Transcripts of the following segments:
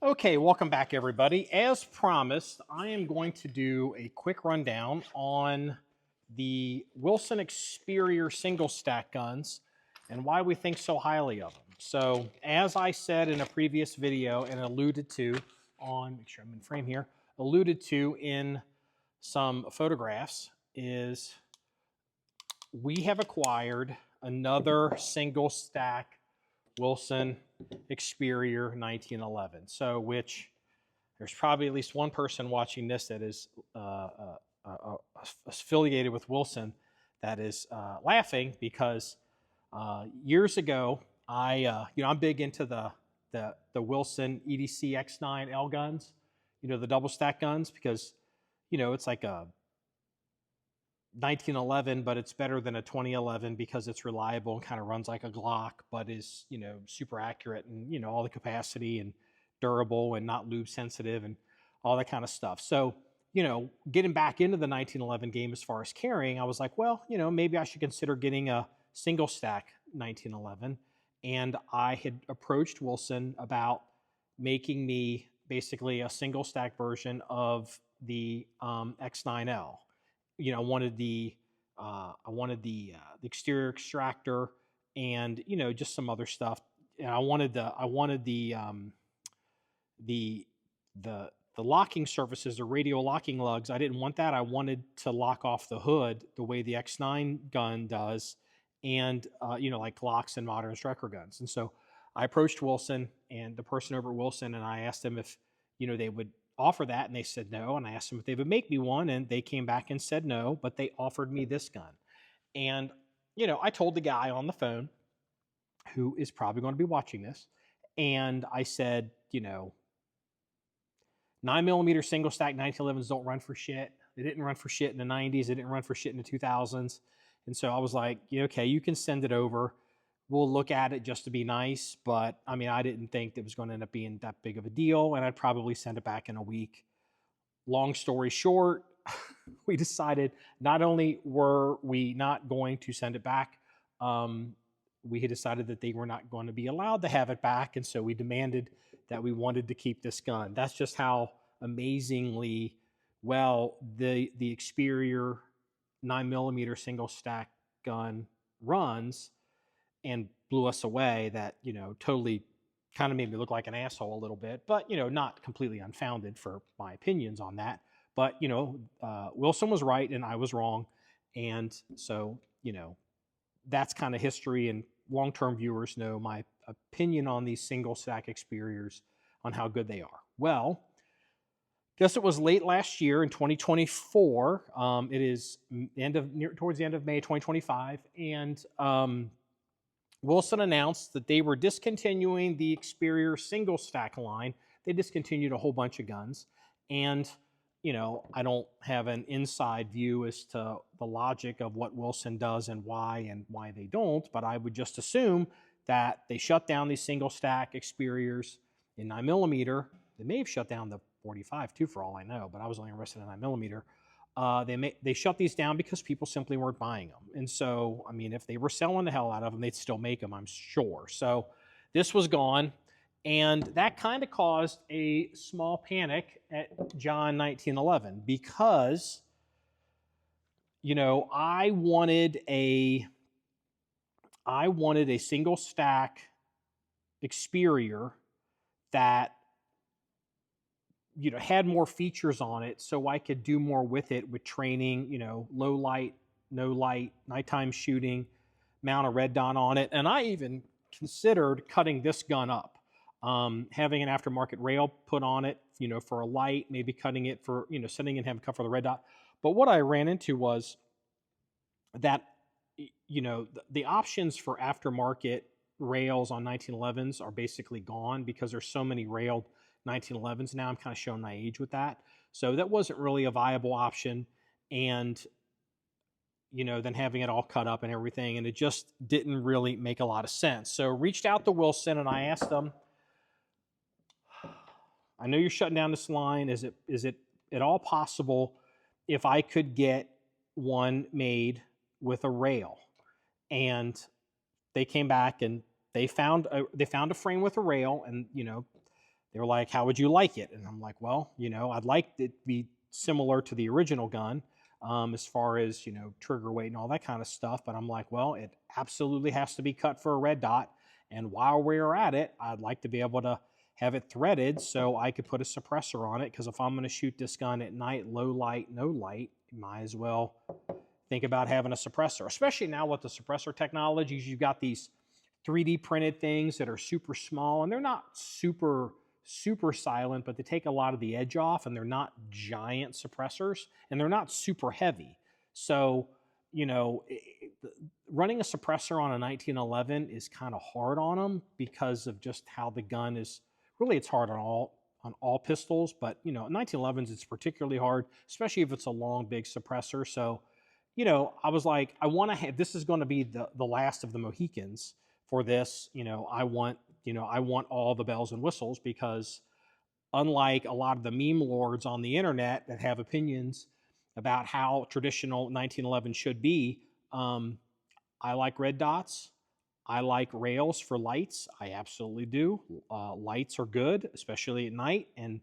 Okay, welcome back everybody. As promised, I am going to do a quick rundown on the Wilson eXperior single stack guns and why we think so highly of them. So as I said in a previous video and alluded to on, make sure I'm in frame here, alluded to in some photographs is we have acquired another single stack Wilson eXperior 1911. So which there's probably at least one person watching this that is affiliated with Wilson that is laughing because years ago I'm big into the Wilson EDC X9 L guns, the double stack guns, because it's like a 1911, but it's better than a 2011 because it's reliable and kind of runs like a Glock, but is, super accurate and, all the capacity and durable and not lube sensitive and all that kind of stuff. So, getting back into the 1911 game as far as carrying, I was like, well, maybe I should consider getting a single stack 1911. And I had approached Wilson about making me basically a single stack version of the X9L. I wanted the exterior extractor and just some other stuff. And I wanted the locking surfaces, the radial locking lugs. I didn't want that. I wanted to lock off the hood the way the X9 gun does, and like Glocks and modern striker guns. And so I approached Wilson and the person over at Wilson, and I asked them if they would offer that, and they said no. And I asked them if they would make me one, and they came back and said no, but they offered me this gun. And I told the guy on the phone, who is probably going to be watching this, and I said, 9mm single stack 1911s don't run for shit. They didn't run for shit in the 90s. They didn't run for shit in the 2000s. And so I was like, okay, you can send it over. We'll look at it just to be nice. But I mean, I didn't think it was going to end up being that big of a deal. And I'd probably send it back in a week. Long story short, we decided not only were we not going to send it back, we had decided that they were not going to be allowed to have it back. And so we demanded that we wanted to keep this gun. That's just how amazingly well the eXperior 9mm single stack gun runs, and blew us away. That totally kind of made me look like an asshole a little bit, but not completely unfounded for my opinions on that. But Wilson was right and I was wrong, and so that's kind of history, and long-term viewers know my opinion on these single stack eXperiors, on how good they are. Well, guess it was late last year in 2024. It is towards the end of May 2025, and Wilson announced that they were discontinuing the eXperior single stack line. They discontinued a whole bunch of guns, and I don't have an inside view as to the logic of what Wilson does and why they don't, but I would just assume that they shut down these single stack eXperiors in 9mm. They may have shut down the 45 too, for all I know, but I was only interested in 9mm. They shut these down because people simply weren't buying them. And so, I mean, if they were selling the hell out of them, they'd still make them, I'm sure. So this was gone. And that kind of caused a small panic at John 1911 because, I wanted a single stack eXperior that, had more features on it so I could do more with it with training, low light, no light, nighttime shooting, mount a red dot on it. And I even considered cutting this gun up. Having an aftermarket rail put on it, for a light, maybe cutting it for, setting and having cut for the red dot. But what I ran into was that, the options for aftermarket rails on 1911s are basically gone because there's so many railed 1911s now. I'm kind of showing my age with that. So that wasn't really a viable option. And, then having it all cut up and everything, and it just didn't really make a lot of sense. So reached out to Wilson and I asked them, I know you're shutting down this line. Is it at all possible if I could get one made with a rail? And they came back and they found a frame with a rail, and They were like, how would you like it? And I'm like, well, you know, I'd like it to be similar to the original gun, as far as, you know, trigger weight and all that kind of stuff. But I'm like, well, it absolutely has to be cut for a red dot. And while we're at it, I'd like to be able to have it threaded so I could put a suppressor on it. Because if I'm going to shoot this gun at night, low light, no light, might as well think about having a suppressor, especially now with the suppressor technologies. You've got these 3D printed things that are super small, and they're not super silent, but they take a lot of the edge off, and they're not giant suppressors, and they're not super heavy. So, you know, running a suppressor on a 1911 is kind of hard on them because of just how the gun is. Really, it's hard on all pistols, but you know, 1911s it's particularly hard, especially if it's a long, big suppressor. So, you know, I was like, I want to have, this is going to be the last of the Mohicans for this. You know, I want all the bells and whistles, because unlike a lot of the meme lords on the internet that have opinions about how traditional 1911 should be, I like red dots. I like rails for lights. I absolutely do. Lights are good, especially at night. And,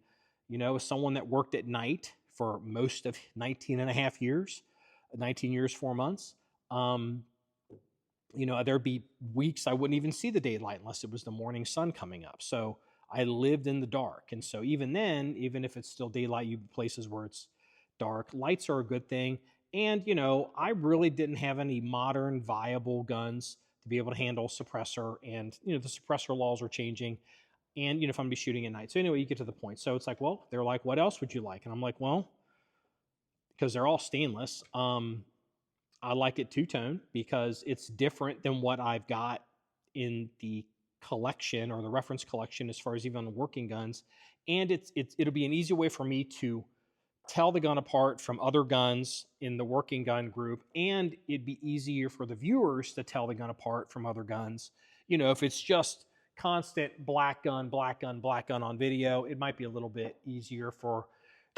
you know, as someone that worked at night for most of 19 and a half years, 19 years, 4 months, you know, there'd be weeks I wouldn't even see the daylight unless it was the morning sun coming up. So I lived in the dark. And so even then, even if it's still daylight, you places where it's dark, lights are a good thing. And, you know, I really didn't have any modern viable guns to be able to handle suppressor. And, you know, the suppressor laws are changing. And, you know, if I'm gonna be shooting at night. So anyway, you get to the point. So it's like, well, they're like, what else would you like? And I'm like, well, because they're all stainless, I like it two-tone because it's different than what I've got in the collection or the reference collection as far as even working guns. And it'll be an easy way for me to tell the gun apart from other guns in the working gun group, and it'd be easier for the viewers to tell the gun apart from other guns. You know, if it's just constant black gun, black gun, black gun on video, it might be a little bit easier for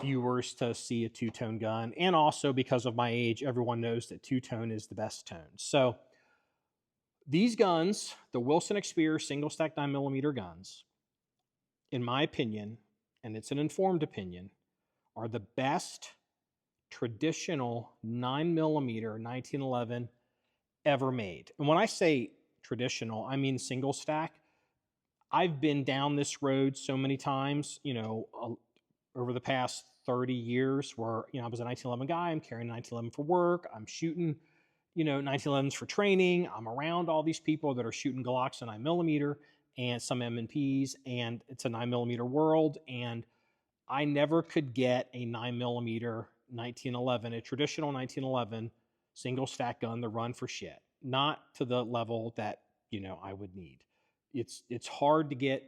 viewers to see a two-tone gun. And also because of my age, everyone knows that two-tone is the best tone. So these guns, the Wilson eXperior single stack 9mm guns, in my opinion, and it's an informed opinion, are the best traditional 9mm 1911 ever made. And when I say traditional, I mean single stack. I've been down this road so many times, you know, over the past 30 years where, you know, I was a 1911 guy, I'm carrying 1911 for work, I'm shooting, you know, 1911s for training, I'm around all these people that are shooting Glocks and 9mm and some M&Ps, and it's a 9mm world, and I never could get a 9mm 1911, a traditional 1911 single stack gun to run for shit. Not to the level that, you know, I would need. It's hard to get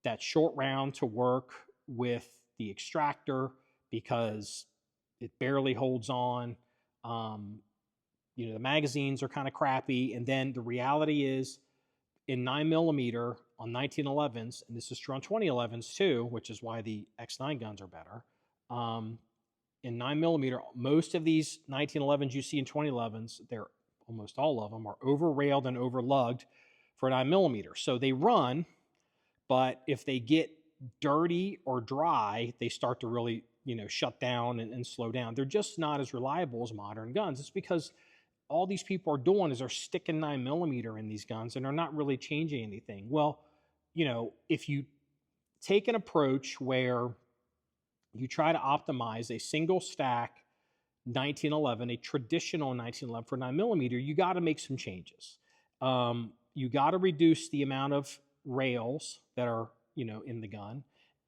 that short round to work with the extractor because it barely holds on. You know, the magazines are kind of crappy. And then the reality is, in 9mm on 1911s, and this is true on 2011s too, which is why the X9 guns are better. In 9mm, most of these 1911s you see in 2011s, they're almost all of them are over railed and over lugged for 9mm. So they run, but if they get dirty or dry, they start to really, you know, shut down and slow down. They're just not as reliable as modern guns. It's because all these people are doing is they're sticking 9mm in these guns and they're not really changing anything. Well, you know, if you take an approach where you try to optimize a single stack 1911, a traditional 1911 for 9mm, you got to make some changes. You got to reduce the amount of rails that are, you know, in the gun,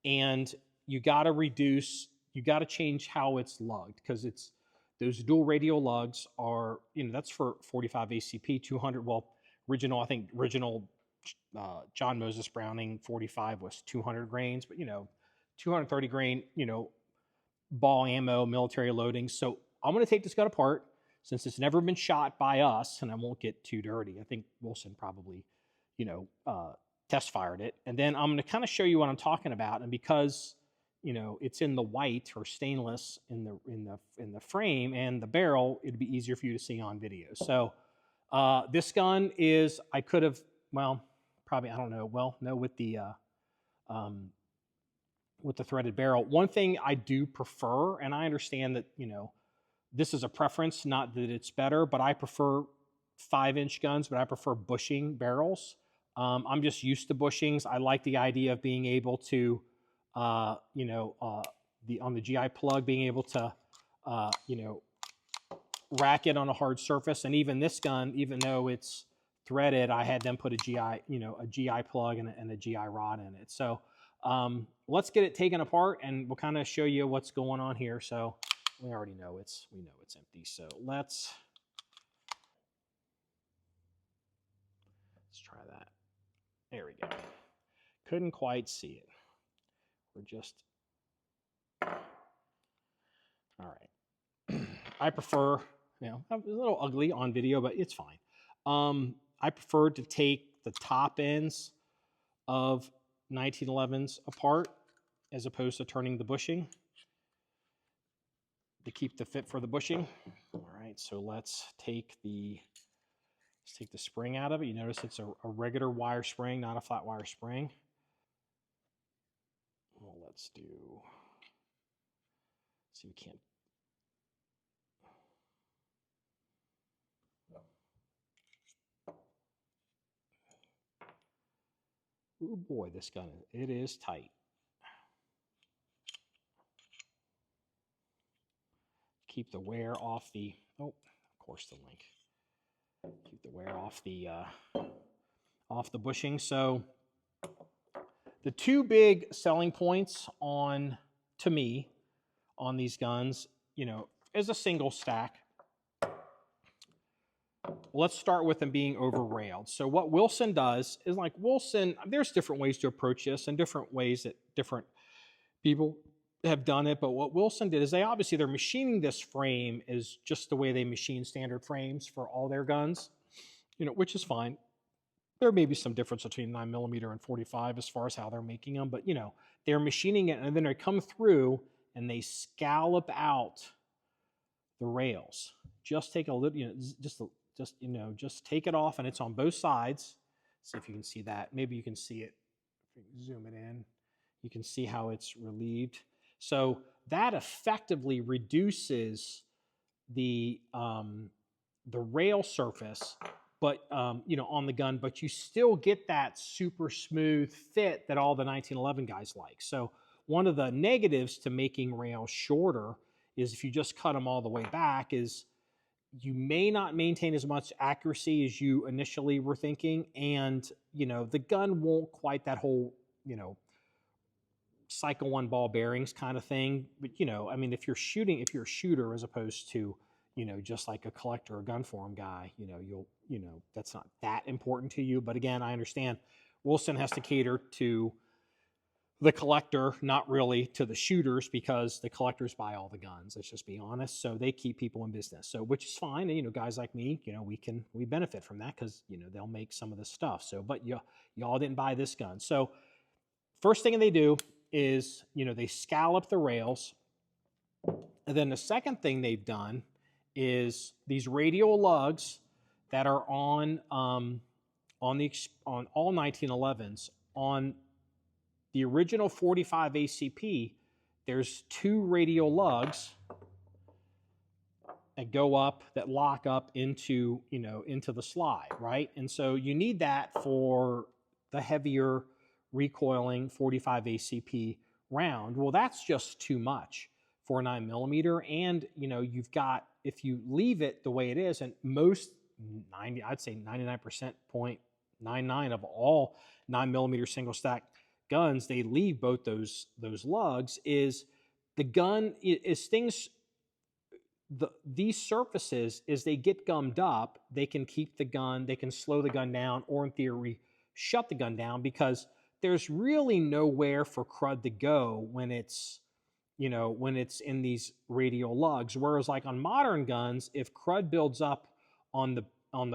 and you got to change how it's lugged, because it's those dual radial lugs are, you know, that's for 45 ACP, 200. Well, original John Moses Browning 45 was 200 grains, but you know, 230 grain, you know, ball ammo, military loading. So I'm going to take this gun apart since it's never been shot by us, and I won't get too dirty. I think Wilson probably, you know, test fired it. And then I'm going to kind of show you what I'm talking about. And because, you know, it's in the white or stainless in the frame and the barrel, it'd be easier for you to see on video. So this gun is, I could have, well, probably, I don't know, well, no, with the with the threaded barrel. One thing I do prefer, and I understand that, you know, this is a preference, not that it's better, but I prefer 5-inch guns, but I prefer bushing barrels. I'm just used to bushings. I like the idea of being able to, you know, on the GI plug, being able to, you know, rack it on a hard surface. And even this gun, even though it's threaded, I had them put a GI, you know, a GI plug and a GI rod in it. So let's get it taken apart, and we'll kind of show you what's going on here. So we already know it's empty. So let's try that. There we go. Couldn't quite see it. We're just, all right. I prefer, you know, it's a little ugly on video, but it's fine. I prefer to take the top ends of 1911s apart as opposed to turning the bushing to keep the fit for the bushing. All right, so let's take the spring out of it. You notice it's a regular wire spring, not a flat wire spring. Well, let's see, we can't. Oh boy, this gun, it is tight. Keep the wear off the, oh, of course the link. Keep the wear off the bushing. So the two big selling points to me, on these guns, you know, is a single stack. Let's start with them being over railed. So what Wilson does is, like, Wilson, there's different ways to approach this and different ways that different people have done it. But what Wilson did is they're machining this frame is just the way they machine standard frames for all their guns, you know, which is fine. There may be some difference between 9mm and 45 as far as how they're making them, but, you know, they're machining it, and then they come through and they scallop out the rails. Just take a little, you know, just take it off, and it's on both sides. See if you can see that. Maybe you can see it. If you zoom it in, you can see how it's relieved. So that effectively reduces the rail surface, but you know, on the gun, but you still get that super smooth fit that all the 1911 guys like. So one of the negatives to making rails shorter is if you just cut them all the way back, is you may not maintain as much accuracy as you initially were thinking, and, you know, the gun won't quite that whole, you know, cycle one ball bearings kind of thing. But, you know, I mean, if you're a shooter as opposed to, you know, just like a collector or gun forum guy, you know, that's not that important to you. But again, I understand Wilson has to cater to the collector, not really to the shooters, because the collectors buy all the guns. Let's just be honest. So they keep people in business. So, which is fine. And, you know, guys like me, you know, we benefit from that because, you know, they'll make some of this stuff. So, but y'all didn't buy this gun. So first thing they do is, you know, they scallop the rails. And then the second thing they've done is these radial lugs that are on all 1911s. On the original 45 ACP, there's two radial lugs that go up, that lock up into, you know, into the slide, right? And so you need that for the heavier recoiling 45 ACP round. Well, that's just too much for a 9mm. And, you know, you've got, if you leave it the way it is, and most 90, I'd say 99.99% of all 9mm single stack guns, they leave both those lugs, is the gun is things, these surfaces, as they get gummed up, they can keep the gun, they can slow the gun down, or in theory shut the gun down, because there's really nowhere for crud to go when it's, you know, when it's in these radial lugs. Whereas like on modern guns, if crud builds up on the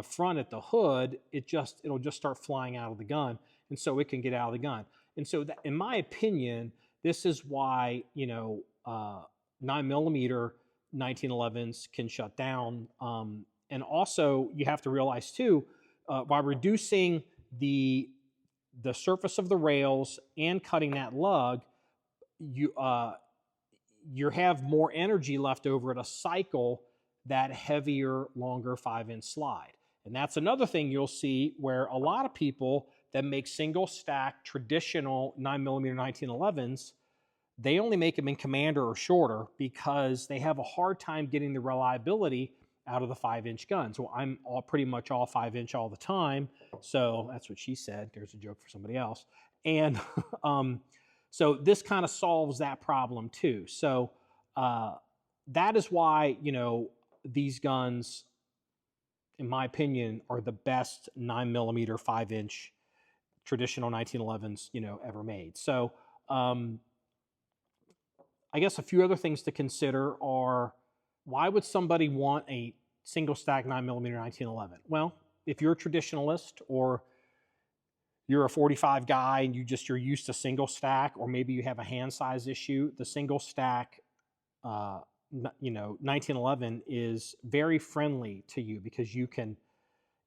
front at the hood, it'll just start flying out of the gun, and so it can get out of the gun. And so that, in my opinion, this is why, you know, 9mm 1911s can shut down. And also you have to realize too, by reducing the surface of the rails and cutting that lug, you have more energy left over to cycle that heavier, longer 5-inch slide. And that's another thing you'll see where a lot of people that make single stack traditional 9mm 1911s, they only make them in Commander or shorter because they have a hard time getting the reliability out of the 5-inch guns. Well, I'm pretty much all 5-inch all the time. So that's what she said. There's a joke for somebody else. And so this kind of solves that problem too. So that is why, you know, these guns, in my opinion, are the best 9mm 5-inch traditional 1911s, you know, ever made. So I guess a few other things to consider are, why would somebody want a single stack 9mm 1911? Well, if you're a traditionalist or you're a 45 guy and you're used to single stack, or maybe you have a hand size issue, the single stack, you know, 1911 is very friendly to you because you can,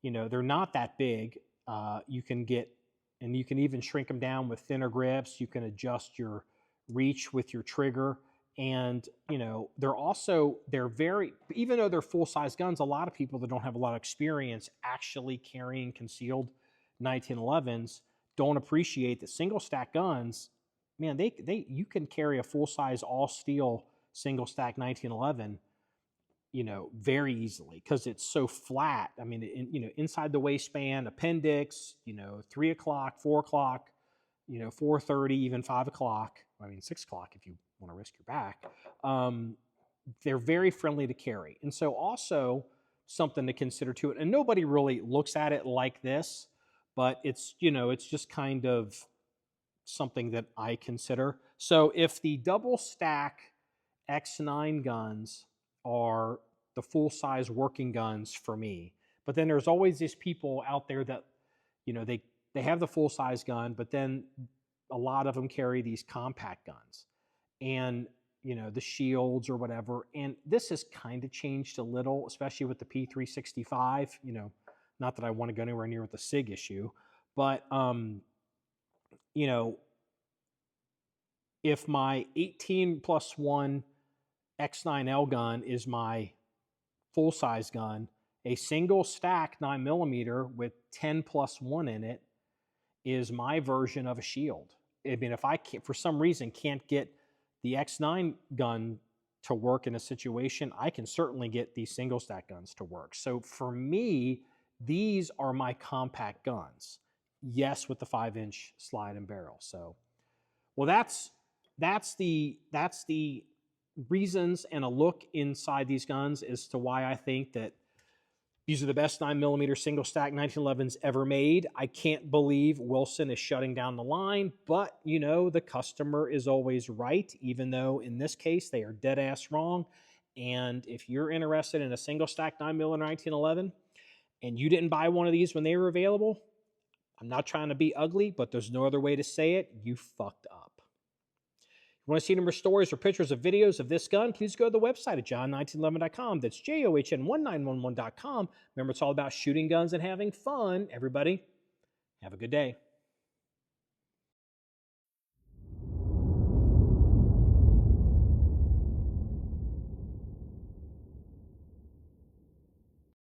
you know, they're not that big. You can get, and you can even shrink them down with thinner grips. You can adjust your reach with your trigger. And, you know, they're very, even though they're full-size guns, a lot of people that don't have a lot of experience actually carrying concealed 1911s don't appreciate that single stack guns, man, you can carry a full-size all-steel single stack 1911, you know, very easily because it's so flat. I mean, you know, inside the waistband, appendix, you know, 3 o'clock, 4 o'clock, you know, 4:30, even 5 o'clock. I mean, 6 o'clock if you want to risk your back. They're very friendly to carry. And so also something to consider too, and nobody really looks at it like this, but it's, you know, it's just kind of something that I consider. So if the double stack X9 guns are the full-size working guns for me, but then there's always these people out there that, you know, they have the full-size gun, but then a lot of them carry these compact guns and, you know, the shields or whatever. And this has kind of changed a little, especially with the P365, you know, not that I want to go anywhere near with the SIG issue, but, you know, if my 18+1 X9L gun is my full-size gun, a single stack 9mm with 10+1 in it is my version of a shield. I mean, if I can't, for some reason, can't get the X9 gun to work in a situation, I can certainly get these single stack guns to work. So for me, these are my compact guns. Yes, with the 5-inch slide and barrel. So, well, that's the reasons and a look inside these guns as to why I think that these are the best 9mm single stack 1911s ever made. I can't believe Wilson is shutting down the line, but, you know, the customer is always right, even though in this case they are dead ass wrong. And if you're interested in a single stack 9mm 1911 and you didn't buy one of these when they were available, I'm not trying to be ugly, but there's no other way to say it. You fucked up. Want to see numerous stories or pictures of videos of this gun, please go to the website at john1911.com. That's JOHN1911.com. Remember, it's all about shooting guns and having fun. Everybody, have a good day.